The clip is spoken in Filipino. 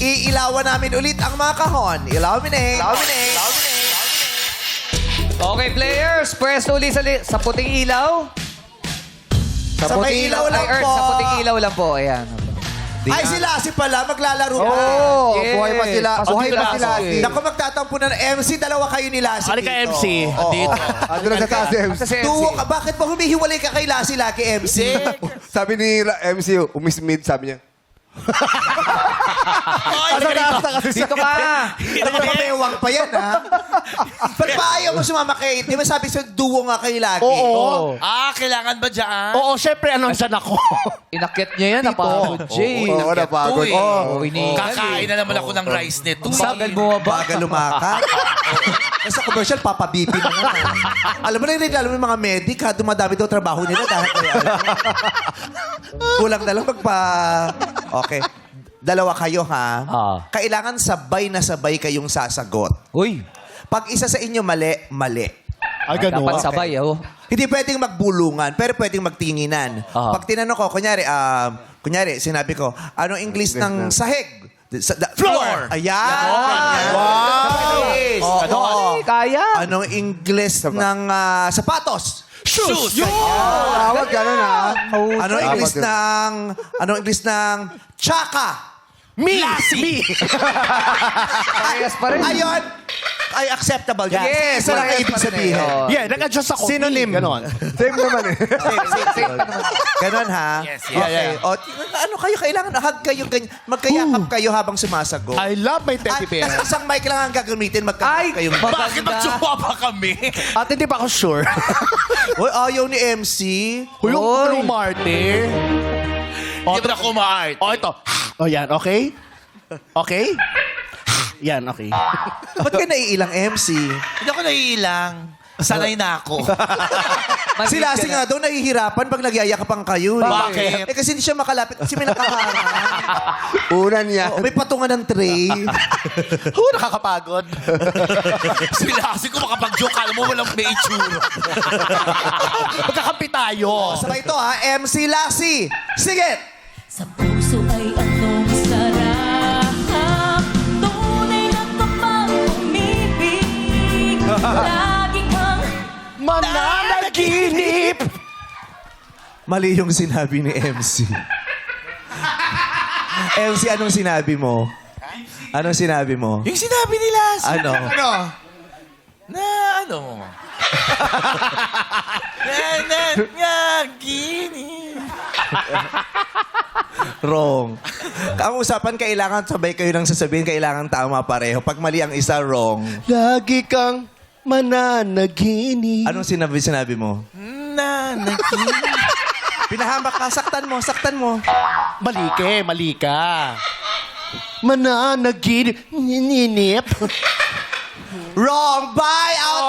Iilawan namin ulit ang mga kahon. Illuminate. Okay, players. Pwesto ulit sa puting ilaw. Sa may ilaw lang Earth, po. sa puting ilaw lang po. Ayan. Ay, sila pala. Maglalaro na. Oo, Yes. buhay pa sila. Buhay pa sila. Naku, magtatampo na ng MC. Dalawa kayo ni Lassie. Halika, dito. MC. Oo. Dito. Ano na sa taas, MC? Sa MC. Duo ka. Bakit ba humihiwalay ka kay Lassie lagi, MC? Sabi ni MC, umismid, sabi niya. Asa taas na kasi siya. Dito ka. Nakapamewang pa yan, ha? Ba't ba ayaw mo sumama kay... Di ba sabi sa duo nga kayo lagi? Oo. Kailangan ba dyan? Oo, syempre, andyan ako. Inakyat niya yan. Napagod, Jay. Oo, napagod. Uy. Oo. Kakain na naman ako ng rice nito. Bagal mo ba? Bagal lumakat. Sa commercial, papabipin na nga. Alam mo na yung mga medic, ha? Dumadami daw trabaho nila dahil kulang na lang Okay. Dalawa kayo, ha? Kailangan sabay na sabay kayong sasagot. Uy. Pag isa sa inyo mali, mali. Ay, ganun. Dapat sabay, oh. Hindi pwedeng magbulungan, pero pwedeng magtinginan. Pag tinanong ko, kunyari, sinabi ko, anong English ng sahig? Floor. Ayan. Wow. Oo. Kaya. Anong English ng sapatos? Shoes. Tawag gano'n, ha? Anong English ng tsaka? Me. Parehas pa rin. Ayun. Ay, acceptable yan. Yes, Isa lang parehas ibig pa rin sabihin. eh. Oh. Yeah, nag-adjust ako. Synonym. Ganon. Same naman eh. Ganon, ha? Yes, yes. Okay. O, ano kayo, kailangan hug kayo, magkayakap kayo habang sumasagot. I love my teddy bear. Isang mic lang ang gagamitin, Ay, magkayakap kayong... Bakit magsuwa pa kami? At hindi pa ako sure. Uy, ayaw ni MC. Yung Blue Marte. Hindi ba na kumaart? O, ito. O, yan. Okay? Okay? Yan, okay. Ba't ka naiilang MC? Hindi ako naiilang. Sanay na ako. Si Lassie nga daw nahihirapan pag nagyayakapan kayo. Bakit? Kasi hindi siya makalapit. Kasi may nakaharang. Unan niya. May patungan ng tray. Nakakapagod. Sila kasi kung makapag-joke, alam mo walang may itsura. Magkakampi tayo. Sabay ito, ha? MC Lassie. Sige! Sa puso ay anong sarap, tunay na kapag umibig, lagi kang Mananaginip. Mali yung sinabi ni MC. MC, anong sinabi mo? Anong sinabi mo? Yung sinabi nila. Ano? Ano? Gini. Wrong. Ang usapan, kailangan sabay kayo nang sasabihin, kailangan tama pareho. Pag mali ang isa, wrong. Lagi kang mananaginip. Anong sinabi mo? Pinahamak ka, saktan mo. Mali ka. Mananaginip. Ninip. Wrong! Bye! Out